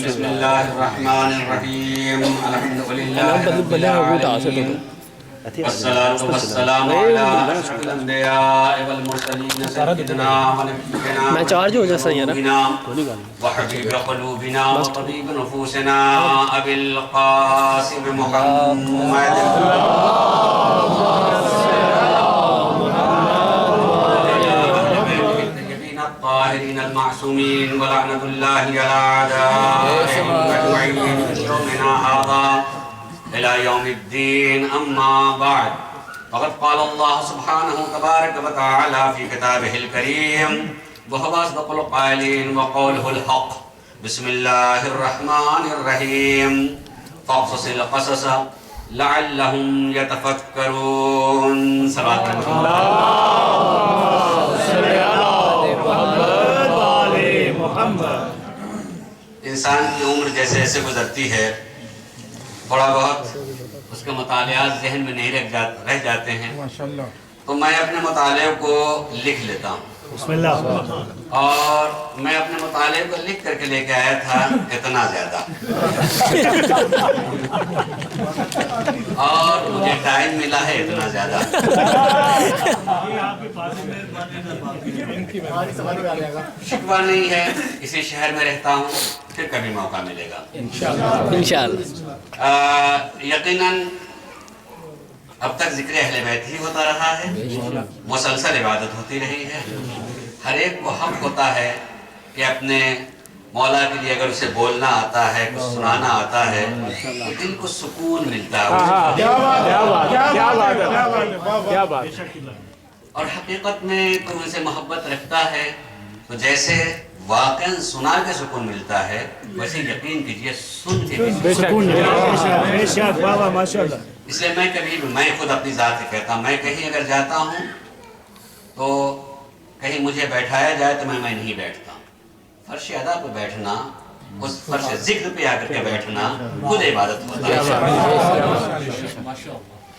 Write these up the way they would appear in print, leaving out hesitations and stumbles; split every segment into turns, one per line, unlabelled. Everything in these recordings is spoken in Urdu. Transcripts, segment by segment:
بسم اللہ الرحمن الرحیم الحمد للہ رب العالمین والصلاة والسلام علی اشرف الانبیاء والمرسلین سیدنا ونبینا وحبیب قلوبنا وطبیب نفوسنا ابی القاسم محمد الطاهرين المعصومين ولعنة الله على أعدائهم أجمعين من يومنا هذا إلى يوم الدين. أما بعد فقد قال الله سبحانه تبارك وتعالى في كتابه الكريم وهو أصدق القائلين وقوله الحق. بسم الله الرحمن الرحيم فاقصص القصص لعلهم يتفكرون. صلوات الله. انسان کی عمر جیسے ایسے گزرتی ہے تھوڑا بہت اس کے مطالعات ذہن میں نہیں رہ جاتے ہیں تو میں اپنے مطالعے کو لکھ لیتا ہوں. بسم اللہ. اور میں اپنے مطالعے کو لکھ کر کے لے کے آیا تھا اتنا زیادہ اور مجھے ٹائم ملا ہے اتنا زیادہ. شکوہ نہیں ہے, اسی شہر میں رہتا ہوں, پھر کبھی موقع ملے گا انشاءاللہ. یقیناً اب تک ذکر اہل بیت ہی ہوتا رہا ہے, مسلسل عبادت ہوتی رہی ہے. ہر ایک کو حق ہوتا ہے کہ اپنے مولا کے لیے اگر اسے بولنا آتا ہے, کچھ سنانا آتا ہے تو دل کو سکون ملتا ہے. اور حقیقت میں کوئی ان سے محبت رکھتا ہے تو جیسے واقعاً سنا کے سکون ملتا ہے ویسے یقین کیجئے سن کے بھی سکون ملتا ہے. اس لیے میں خود اپنی ذات سے کہتا ہوں, میں کہیں اگر جاتا ہوں تو کہیں مجھے بیٹھایا جائے تو میں نہیں بیٹھتا ہوں. فرش ادا پہ بیٹھنا, اس فرش ذکر پہ آ کر کے بیٹھنا خود عبادت ہوتا ہے.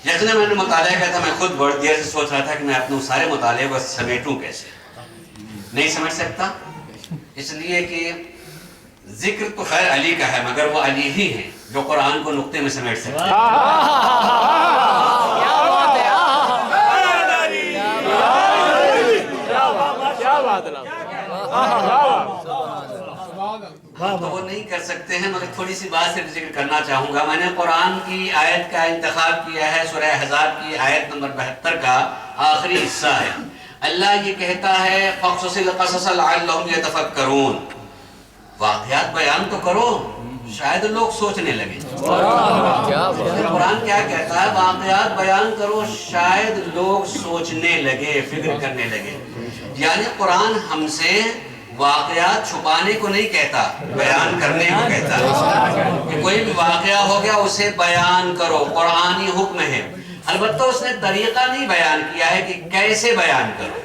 جتنے میں نے مطالعہ کیا تھا میں خود بڑی دیر سے سوچ رہا تھا کہ میں اپنے سارے مطالعے کو سمیٹوں کیسے. نہیں سمجھ سکتا, اس لیے کہ ذکر تو خیر علی کا ہے مگر وہ علی ہی ہیں جو قرآن کو نقطے میں سمیٹ سکتے ہیں. تو وہ نہیں کر سکتے ہیں مگر تھوڑی سی بات صرف ذکر کرنا چاہوں گا. میں نے قرآن کی آیت کا انتخاب کیا ہے, سورہ احزاب کی آیت نمبر 72 کا آخری حصہ ہے. اللہ یہ کہتا ہے فَقْصُصِ الْقَصَصَ لَعَلَّهُمْ يَتَفَكَّرُونَ. واقعات بیان تو کرو شاید لوگ سوچنے لگے. قرآن کیا کہتا ہے, واقعات بیان کرو شاید لوگ سوچنے لگے, فکر کرنے لگے. یعنی قرآن ہم سے واقعات چھپانے کو نہیں کہتا, بیان کرنے کو کہتا ہے کہ کوئی بھی واقعہ ہو گیا اسے بیان کرو. قرآنی حکم ہے, البتہ اس نے طریقہ نہیں بیان کیا ہے کہ کیسے بیان کرو.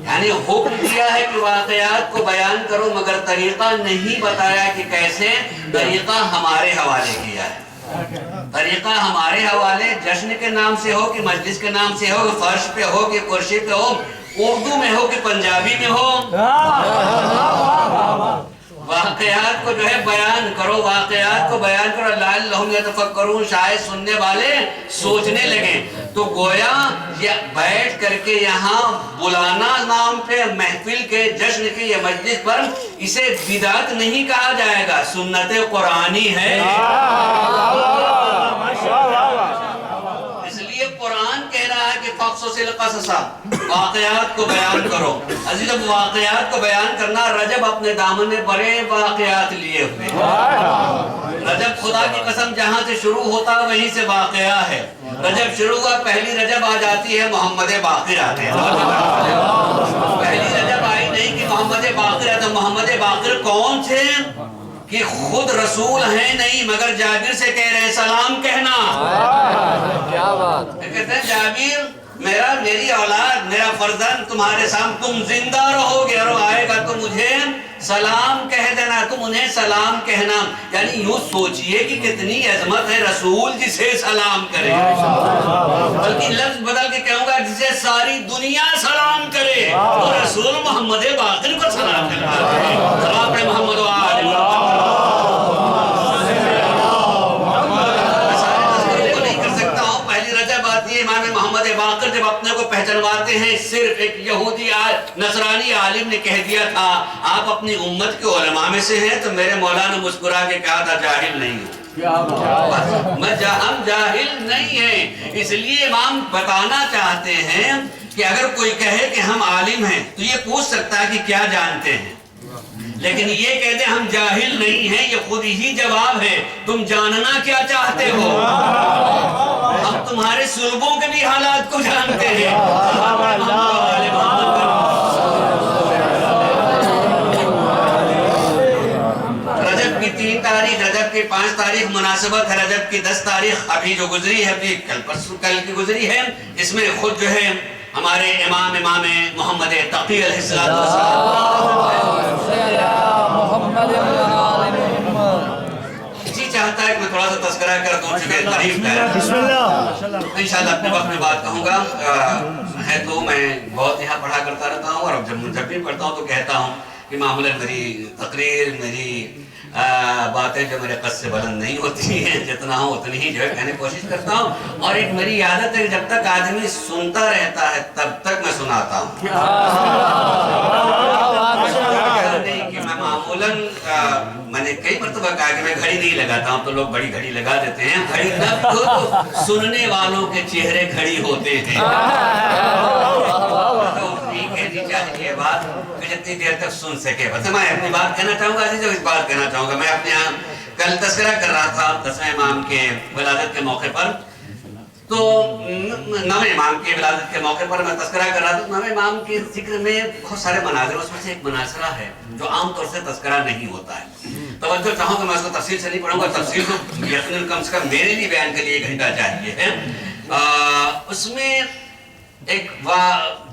یعنی حکم دیا ہے کہ واقعات کو بیان کرو مگر طریقہ نہیں بتایا کہ کیسے. طریقہ ہمارے حوالے کیا ہے. طریقہ ہمارے حوالے جشن کے نام سے ہو کہ مجلس کے نام سے ہو, کہ فرش پہ ہو کہ کرسی پہ ہو, اردو میں ہو کہ پنجابی میں ہو. واقعات کو جو ہے بیان کرو, واقعات کو بیان کرو. لعلہم یتفکرون, شاید سننے والے سوچنے لگیں. تو گویا یہ بیٹھ کر کے یہاں بلانا نام پہ محفل کے, جشن کے یا مجلس پر, اسے بدعت نہیں کہا جائے گا, سنت قرآنی ہے. اس لیے قرآن کہہ رہا ہے کہ فَقْصُصِ الْقَصَصَ, واقعات کو بیان کرو. عزیز اب واقعات کو بیان کرنا, رجب اپنے دامن میں بڑے واقعات لیے ہوئے. رجب خدا کی قسم جہاں سے شروع ہوتا وہیں سے واقعہ ہے. رجب شروع ہوا, پہلی رجب آ جاتی ہے محمد باقر آتے ہیں. پہلی رجب آئی نہیں کہ محمد باقر آتے. محمد باقر کون تھے کہ خود رسول ہیں نہیں مگر جابر سے کہہ رہے سلام کہنا. کیا بات کہتے ہیں جابر میری اولاد, میرا فرزند تمہارے سامنے, تم زندہ رہو گے اور آئے گا تو مجھے سلام کہہ دینا, تم انہیں سلام کہنا. یعنی یوں سوچئے کہ کتنی عظمت ہے رسول جسے سلام کرے. بلکہ لفظ بدل کے کہوں گا جسے ساری دنیا سلام کرے, تو رسول محمد باقر کو سلام کرنا. سلام پہ محمد و آل صرف ایک یہودی نصرانی عالم نے کہہ دیا تھا آپ اپنی امت کے علماء میں سے ہیں، تو میرے مولا نے مسکرا کے کہا تھا جاہل نہیں ہوں، ہم جاہل نہیں ہیں۔ اس لیے امام بتانا چاہتے ہیں کہ اگر کوئی کہے کہ ہم عالم ہیں تو یہ پوچھ سکتا ہے کہ کیا جانتے ہیں، لیکن یہ کہتے ہم جاہل نہیں ہیں، یہ خود ہی جواب ہے، تم جاننا کیا چاہتے ہو؟ ہم تمہارے صلبوں کے بھی حالات کو جانتے ہیں۔ رجب کی 3 تاریخ، رجب کی 5 تاریخ مناسبت ہے رجب کی 10 تاریخ ابھی جو گزری ہے، ابھی کل کی گزری ہے، اس میں خود جو ہے ہمارے امام محمد تقی علیہ السلام جی چاہتا ہے کہ میں تھوڑا سا تذکرہ کر دوں، چونکہ قریب ہے، انشاءاللہ اپنے وقت میں بات کہوں گا۔ ہے تو میں بہت یہاں پڑھا کرتا رہتا ہوں، اور جب بھی پڑھتا ہوں تو کہتا ہوں کہ معمولاً میری تقریر، میری باتیں جو میرے قد سے بلند نہیں ہوتی ہیں، جتنا ہوں اتنی ہی جو ہے کہنے کی کوشش کرتا ہوں، اور ایک میری عادت ہے کہ جب تک آدمی سنتا رہتا ہے تب تک میں سناتا ہوں۔ کہ میں معمولاً میں نے کئی مرتبہ کہا کہ میں گھڑی نہیں لگاتا ہوں، تو لوگ بڑی گھڑی لگا دیتے ہیں، گھڑی نہ تو سننے والوں کے چہرے گھڑی ہوتے ہیں۔ یہ بات کہ جتنی دیر تک سن سکے، بس میں اپنی بات کہنا چاہوں گا، جو اس بات کہنا چاہوں گا، میں اپنے یہاں کل تذکرہ کر رہا تھا 10ویں امام کے ولادت کے موقع پر، تو 9ویں امام کے ولادت کے موقع پر میں تذکرہ کر رہا تھا، 9ویں امام کے ذکر میں بہت سارے مناظر، اس میں سے ایک مناظرہ ہے جو عام طور سے تذکرہ نہیں ہوتا ہے۔ توجہ چاہوں تو میں اس کو تفصیل سے نہیں پڑھوں گا، تفصیل تو یقیناً کم سے کم میرے لیے بیان کے لیے 1 گھنٹہ چاہیے ہے۔ اس میں ایک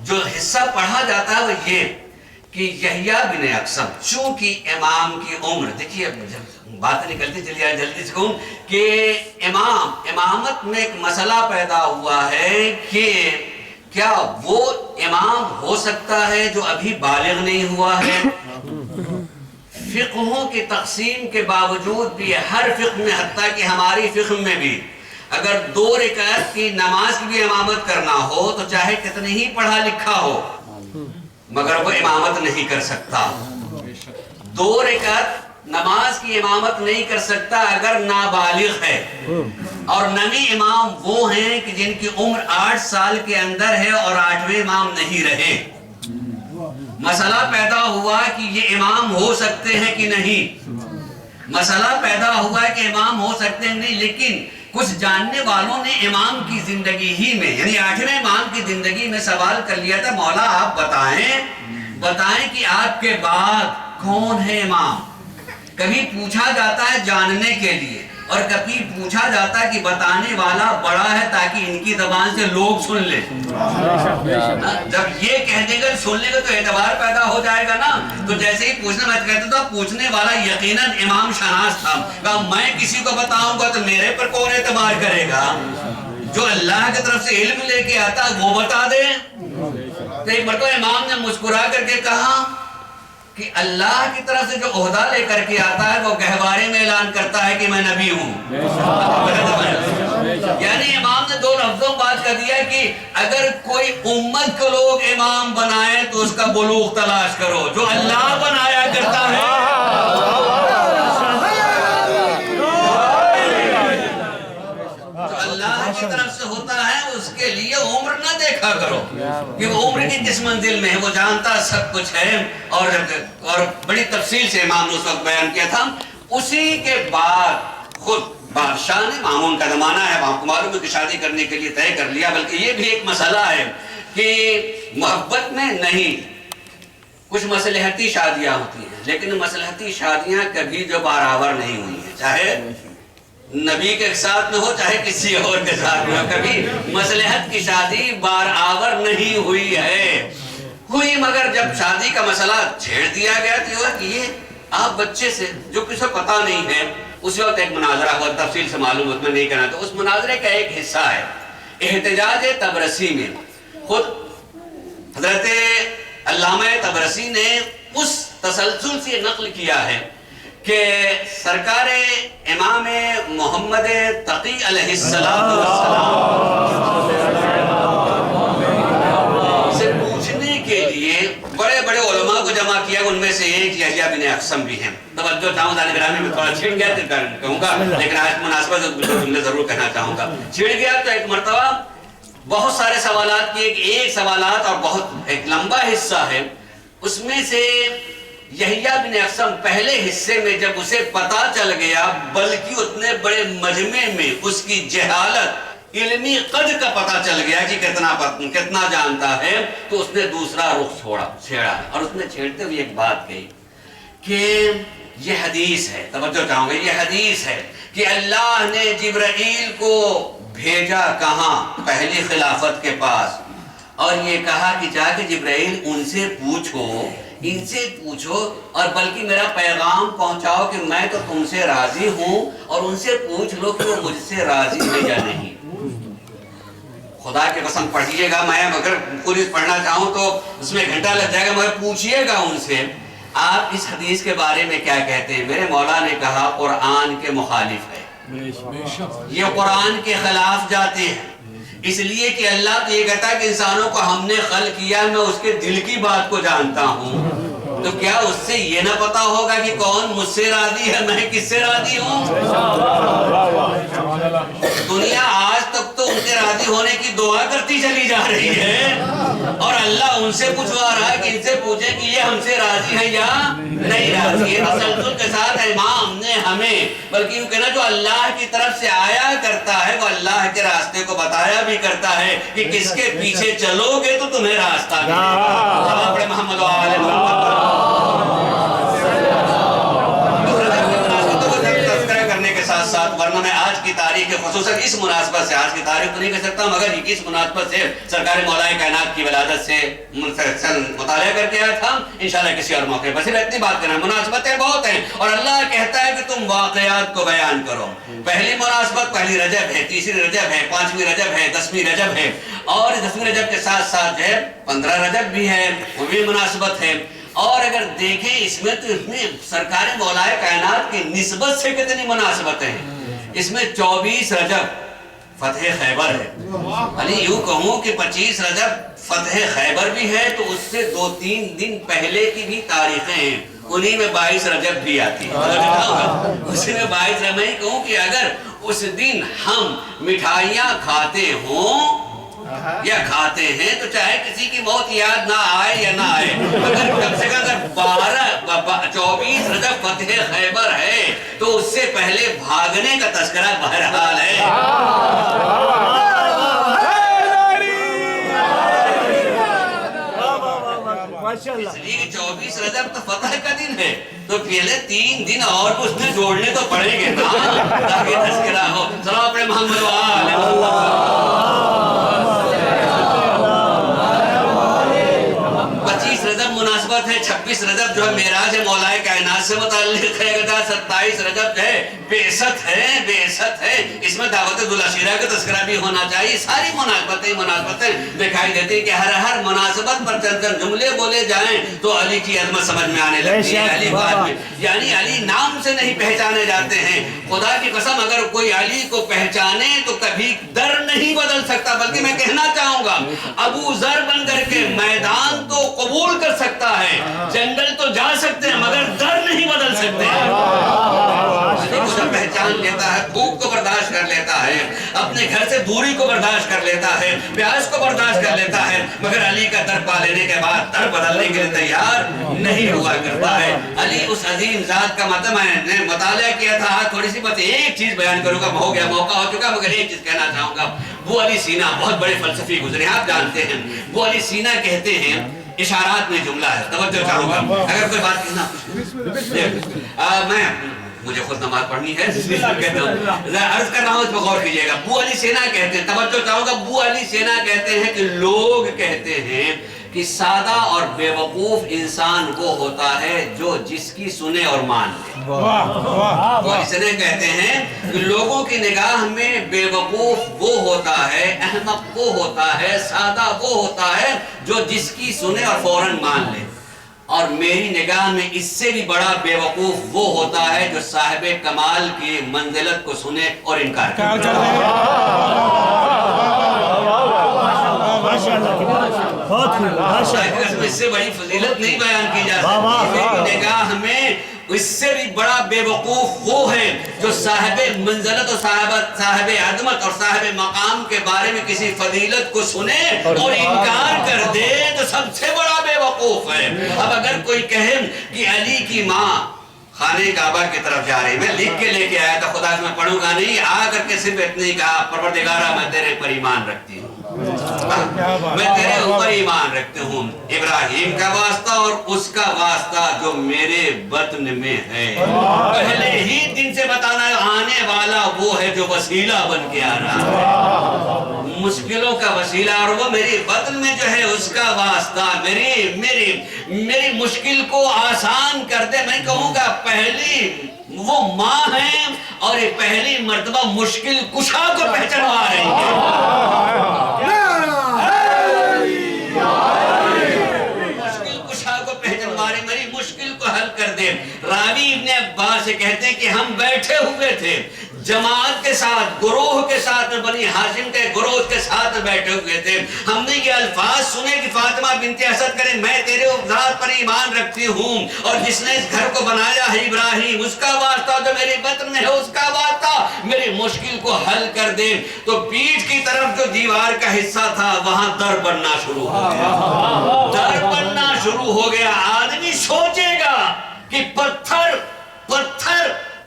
جو حصہ پڑھا جاتا ہے وہ یہ کہ یحییٰ بن اقسم، چونکہ امام کی عمر، دیکھیے بات نکلتی چلی آئے جلدی سے کہوں کہ امامت میں ایک مسئلہ پیدا ہوا ہے کہ کیا وہ امام ہو سکتا ہے جو ابھی بالغ نہیں ہوا ہے؟ فقہوں کی تقسیم کے باوجود بھی ہر فقہ میں، حتیٰ کہ ہماری فقہ میں بھی، اگر 2 رکعت کی نماز کی بھی امامت کرنا ہو تو چاہے کتنی ہی پڑھا لکھا ہو مگر وہ امامت نہیں کر سکتا۔ 2 رکعت نماز کی امامت نہیں کر سکتا اگر نابالغ ہے، اور نویں امام وہ ہیں کہ جن کی عمر 8 سال کے اندر ہے اور 8ویں امام نہیں رہے۔ مسئلہ پیدا ہوا کہ یہ امام ہو سکتے ہیں کہ نہیں، مسئلہ پیدا ہوا کہ امام ہو سکتے ہیں نہیں، لیکن کچھ جاننے والوں نے امام کی زندگی ہی میں، یعنی 8ویں امام کی زندگی میں سوال کر لیا تھا، مولا آپ بتائیں کہ آپ کے بعد کون ہے امام؟ کبھی پوچھا جاتا ہے جاننے کے لیے، اور کبھی پوچھا جاتا ہے کہ بتانے والا بڑا ہے تاکہ ان کی زبان سے لوگ سن لیں۔ جب یہ کہہ دے گا سننے کا تو اعتبار پیدا ہو جائے گا نا، تو جیسے ہی پوچھنا، میں کہتا تھا پوچھنے والا یقیناً امام شناس تھا، کہا میں کسی کو بتاؤں گا تو میرے پر کون اعتبار کرے گا؟ جو اللہ کی طرف سے علم لے کے آتا وہ بتا دے۔ تو ایک مرتبہ امام نے مسکرا کر کے کہا کہ اللہ کی طرف سے جو عہدہ لے کر کے آتا ہے وہ گہوارے میں اعلان کرتا ہے کہ میں نبی ہوں۔ یعنی امام نے 2 لفظوں بات کر دیا کہ اگر کوئی امت کو لوگ امام بنائے تو اس کا بلوغ تلاش کرو، جو اللہ بنایا کرتا ہے اللہ کی طرف سے ہوتا ہے، اس کے لیے عمر نہ دیکھا کرو کہ وہ عمر کی کس منزل میں ہے، وہ جانتا سب کچھ ہے، اور بڑی تفصیل سے امام نے اس وقت بیان کیا تھا۔ اسی کے بعد خود بادشاہ نے، مامون کا زمانہ ہے، معلوم کی شادی کرنے کے لیے طے کر لیا، بلکہ یہ بھی ایک مسئلہ ہے کہ محبت میں نہیں، کچھ مصلحتی شادیاں ہوتی ہیں، لیکن مصلحتی شادیاں کبھی جو بارآور نہیں ہوئی ہیں، چاہے نبی کے ساتھ میں ہو چاہے کسی اور کے ساتھ میں ہو، کبھی مصلحت کی شادی بارآور نہیں ہوئی ہے، ہوئی مگر جب شادی کا مسئلہ چھیڑ دیا گیا تو یہ آپ بچے سے جو کسی کو پتا نہیں ہے، اس وقت ایک مناظرہ ہوا، تفصیل سے معلوم اس میں نہیں کرنا، تو اس مناظرے کا ایک حصہ ہے احتجاج تبرسی میں، خود حضرت علامہ تبرسی نے اس تسلسل سے نقل کیا ہے کہ سرکار امام محمد تقی علیہ السلام سے اقسم بھی ہیں. توجہ چاہوں دانے گرامی میں تھوڑا چھڑ گیا کہوں گا، لیکن آج مناسبت جملے ضرور کہنا چاہوں گا. چھڑ گیا تو ایک مرتبہ بہت سارے سوالات کی ایک سوالات اور بہت ایک لمبا حصہ ہے. اس میں سے یحییٰ بن اقسم پہلے حصے میں جب اسے پتا چل گیا، بلکہ اتنے بڑے مجمع میں اس کی جہالت علمی قدر کا پتا چل گیا کہ کتنا جانتا ہے، تو اس نے دوسرا رخ چھیڑا اور اس نے چھیڑتے ہوئے ایک بات کہی کہ یہ حدیث ہے. توجہ چاہوں گا، یہ حدیث ہے کہ اللہ نے جبرائیل کو بھیجا کہاں؟ پہلی خلافت کے پاس، اور یہ کہا کہ جا کے جبرائیل ان سے پوچھو اور بلکہ میرا پیغام پہنچاؤ کہ میں تو تم سے راضی ہوں، اور ان سے پوچھ لو کہ وہ مجھ سے راضی ہے یا نہیں. خدا کی قسم پڑھیے گا، میں اگر پوری پڑھنا چاہوں تو اس میں گھنٹہ لگ جائے گا، مگر پوچھئے گا ان سے آپ اس حدیث کے بارے میں کیا کہتے ہیں. میرے مولا نے کہا قرآن کے مخالف ہے، یہ قرآن کے خلاف جاتے ہیں. اس لیے کہ اللہ تو یہ کہتا ہے کہ انسانوں کو ہم نے خلق کیا، میں اس کے دل کی بات کو جانتا ہوں. تو کیا اس سے یہ نہ پتا ہوگا کہ کون مجھ سے راضی ہے، میں کس سے راضی ہوں؟ دنیا آج تک تو ان کے راضی ہونے کی دعا کرتی چلی جا رہی ہے، اور اللہ ان سے پوچھوا رہا ہے کہ ان سے پوچھیں کہ یہ ہم سے راضی ہے یا نہیں راضی ہے. تسلسل کے ساتھ امام نے ہمیں بلکہ یوں کہنا جو اللہ کی طرف سے آیا کرتا ہے وہ اللہ کے راستے کو بتایا بھی کرتا ہے کہ کس کے پیچھے چلو گے تو تمہیں راستہ ملے گا. محمد وآل محمد ساتھ، ورنہ میں آج کی تاریخ خصوصاً اس مناسبت سے، آج کی تاریخ تو نہیں کہہ سکتا مگر اس مناسبت سے سرکار مولا کائنات کی ولادت سے مطالعہ کر کے آیا تھا. انشاءاللہ کسی اور موقع پر صرف اتنی بات کرنا، مناسبتیں بہت ہیں اور اللہ کہتا ہے کہ تم واقعات کو بیان کرو. پہلی مناسبت پہلی رجب ہے، تیسری رجب ہے، پانچویں رجب ہے، 10ویں رجب ہے، اور 10ویں رجب کے ساتھ ساتھ جو ہے 15 رجب بھی ہے، وہ بھی مناسبت ہے. اور اگر دیکھیں اس میں تو اس میں سرکار مولا کائنات کی نسبت سے کتنی مناسبتیں ہیں. اس میں 24 رجب فتح خیبر ہے. علی یوں کہوں کہ 25 رجب فتح خیبر بھی ہے تو اس سے 2-3 دن پہلے کی بھی تاریخیں ہیں، انہی میں 22 رجب بھی آتی ہے. اسی میں 22 رجب میں کہوں کہ اگر اس دن ہم مٹھائیاں کھاتے ہوں یا کھاتے ہیں تو چاہے کسی کی موت یاد نہ آئے یا نہ آئے، اگر کم سے کم اگر 24 رجب فتح خیبر ہے تو اس سے پہلے بھاگنے کا تذکرہ بہرحال ہے. اس لیے 24 رجب تو فتح کا دن ہے تو پہلے 3 دن اور اس میں جوڑنے تو پڑیں گے نا تاکہ تذکرہ ہو. سلام اپنے محمد وآل محمد. 25 رجب مناسبت ہے، 26 رجب جو ہے معراج مولا کائنات سے متعلق ہے، 27 رجب جو ہے بعثت ہے. اس میں دعوت ذوالعشیرہ کا تذکرہ بھی ہونا چاہیے. ساری مناسبتیں دکھائی دیتی ہیں کہ ہر مناسبت پر چند جملے بولے جائیں تو علی کی عظمت سمجھ میں آنے لگتی ہے. علی بعد میں یعنی علی نام سے نہیں پہچانے جاتے ہیں. خدا کی قسم اگر کوئی علی کو پہچانے تو کبھی در نہیں بدل سکتا، بلکہ میں کہنا چاہوں گا ابو ذر بن کر کے میدان تو قبول کر سکتا ہے، جنگل تو جا سکتے ہیں مگر در نہیں بدل سکتے. پہچان لیتا ہے، بھوک کو برداشت کر لیتا ہے، اپنے گھر سے دوری کو برداشت کر لیتا ہے، پیاس کو برداشت کر لیتا ہے، مگر علی کا در پا لینے کے بعد در بدلنے کے لیے تیار نہیں ہوا کرتا ہے. علی اس عظیم ذات کا مطلب میں نے مطالعہ کیا تھا. تھوڑی سی بات ایک چیز بیان کروں گا، ہو گیا موقع ہو چکا، مگر ایک چیز کہنا چاہوں گا. وہ علی سینا بہت بڑے فلسفی گزرے ہیں، آپ جانتے ہیں. وہ علی سینا کہتے ہیں، اشارات میں جملہ ہے، توجہ چاہوں گا اگر کوئی بات میں مجھے خود نماز پڑھنی ہے کہتا ہوں، عرض کر رہا ہوں، اس پر غور کیجئے گا. بو علی سینا کہتے ہیں، توجہ چاہوں گا، بو علی سینا کہتے ہیں کہ لوگ کہتے ہیں کہ سادہ اور بے وقوف انسان وہ ہوتا ہے جو جس کی سنے اور مان لے. بو علی سینا کہتے ہیں کہ لوگوں کی نگاہ میں بے وقوف وہ ہوتا ہے، احمق وہ ہوتا ہے، سادہ وہ ہوتا ہے جو جس کی سنے اور فوراً مان لے. اور میری نگاہ میں اس سے بھی بڑا بے وقوف وہ ہوتا ہے جو صاحب کمال کی منزلت کو سنے اور انکار کرے. اس سے بڑی فضیلت نہیں بیان کی جا سکتی. میری نگاہ میں اس سے بھی بڑا بے وقوف وہ ہے جو صاحب منزلت اور صاحب عظمت اور صاحب مقام کے بارے میں کسی فضیلت کو سنے اور انکار کر دے تو سب سے بڑا بے وقوف ہے. اب اگر کوئی کہے کہ علی کی ماں خانہ کعبہ کی طرف جا رہی, میں لکھ کے لے کے آیا تھا, خدا سے میں پڑھوں گا نہیں, آ کر کے صرف اتنی کہا پروردگارہ میں تیرے پر ایمان رکھتی ہوں, میں تیرے اوپر ایمان رکھتی ہوں. ابراہیم کا واسطہ اور اس کا واسطہ جو میرے بطن میں ہے, پہلے ہی دن سے بتانا آنے والا وہ ہے جو وسیلہ بن کے آ رہا, مشکلوں کا وسیلہ, اور وہ میری بطن میں جو ہے اس کا واسطہ میری مشکل کو آسان کر دے. میں کہوں گا پہلی وہ ماں ہے اور یہ پہلی مرتبہ مشکل کشا کو پہچانوا رہی ہے. میری مشکل کو حل کر دے. راوی ابن عباس سے کہتے ہیں کہ ہم بیٹھے ہوئے تھے جماعت کے ساتھ, گروہ کے ساتھ, بنی ہاشم کے گروہ کے ساتھ بیٹھے ہوئے تھے. ہم نے یہ الفاظ سنے کہ فاطمہ بنت اسد کرے میں تیرے ذات پر ایمان رکھتی ہوں, اور جس نے اس گھر کو بنایا ہے ابراہیم, اس کا واسطہ جو میری بطن میں ہے اس کا واسطہ میری مشکل کو حل کر دے. تو پیٹھ کی طرف جو دیوار کا حصہ تھا وہاں در بننا شروع ہو گیا, در بننا شروع ہو گیا. آدمی سوچے گا کہ پتھر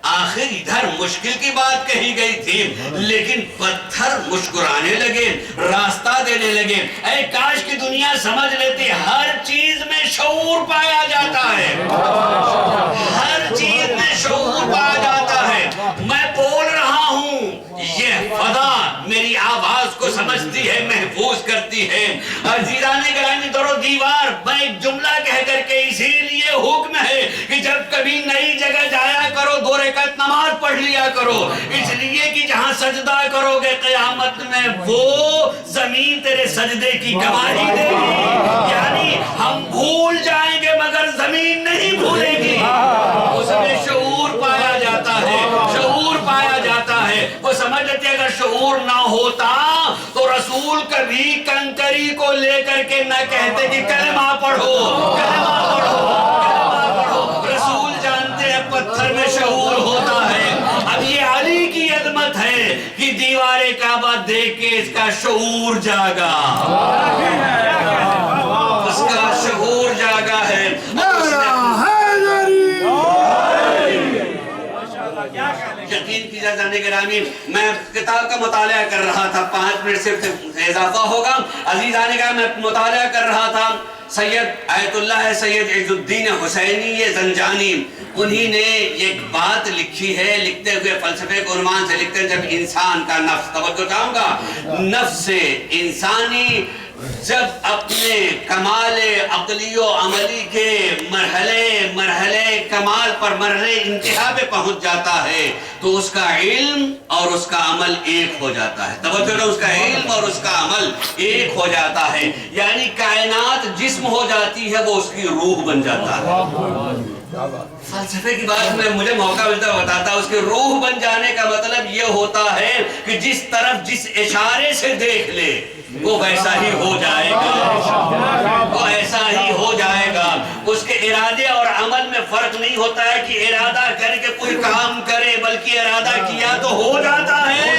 آخر ادھر مشکل کی بات کہی گئی تھی, لیکن پتھر مسکرانے لگے, راستہ دینے لگے. اے کاش کی دنیا سمجھ لیتی ہر چیز میں شعور پایا جاتا ہے, ہر چیز میں شعور پایا جاتا ہے. میں بول رہا ہوں, یہ فضا میری آواز کو سمجھتی ہے, محفوظ کرتی ہے. عزیزان گرامی در و دیوار میں ایک جملہ کہہ کر کے اسی لیے حکم ہے کہ جب کبھی نئی جگہ جایا کرو 2 رکعت نماز پڑھ لیا کرو, اس لیے کہ جہاں سجدہ کرو گے قیامت میں وہ زمین تیرے سجدے کی گواہی دے گی. یعنی ہم بھول جائیں گے مگر زمین نہیں بھولے گی. اس میں شعور پایا جاتا ہے, شعور پایا جاتا ہے. وہ سمجھ لیتے اگر شعور نہ ہوتا تو رسول کبھی کنکری کو لے کر کے نہ کہتے کہ کلمہ پڑھو, کلمہ پڑھو, کلمہ پڑھو. رسول جانتے ہیں پتھر میں شعور ہوتا ہے. اب یہ علی کی عظمت ہے کہ دیوار کعبہ دیکھ کے اس کا شعور جاگا, اس کا شعور جاگا ہے. یقین کی جانے گرامی, میں کتاب کا مطالعہ کر رہا تھا, 5 منٹ سے اضافہ ہوگا. عزیزان کا میں مطالعہ کر رہا تھا. سید آیت اللہ سید عز الدین حسینی زنجانی, انہی نے ایک بات لکھی ہے, لکھتے ہوئے فلسفے کو عنوان سے لکھتے ہیں جب انسان کا نفس, توجہ چاہوں گا, نفس انسانی جب اپنے کمال عقلی و عملی کے مرحلے کمال پر مرحلے انتہا پہ پہنچ جاتا ہے تو اس کا علم اور اس کا عمل ایک ہو جاتا ہے. توجہ, اس کا علم اور اس کا عمل ایک ہو جاتا ہے. یعنی کائنات جسم ہو جاتی ہے, وہ اس کی روح بن جاتا ہے. فلسفے کی بات میں مجھے موقع ملتا بتاتا, اس کے روح بن جانے کا مطلب یہ ہوتا ہے کہ جس طرف جس اشارے سے دیکھ لے وہ ویسا ہی ہو جائے گا, وہ ایسا ہی ہو جائے گا. اس کے ارادے اور عمل میں فرق نہیں ہوتا ہے کہ ارادہ کر کے کوئی کام کرے, بلکہ ارادہ کیا تو ہو جاتا ہے.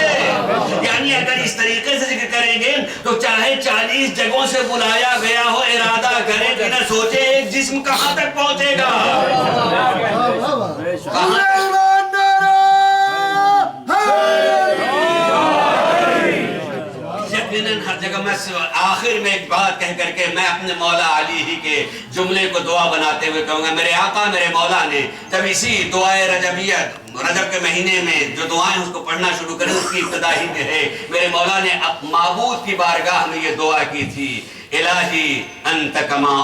یعنی اگر اس طریقے سے ذکر کریں گے تو چاہے 40 جگہوں سے بلایا گیا ہو, ارادہ کرے بنا سوچے ایک جسم کہاں تک پہنچے گا, ہر جگہ. میں آخر میں ایک بات کہہ کر کے میں اپنے مولا علی ہی کے جملے کو دعا بناتے ہوئے کہوں گا, میرے آقا میرے مولا نے جب اسی دعائے رجبیت رجب کے مہینے میں جو دعائیں اس کو پڑھنا شروع کریں, اس کی ابتدا ہی میں ہے میرے مولا نے معبود کی بارگاہ میں یہ دعا کی تھی, الہی انت کما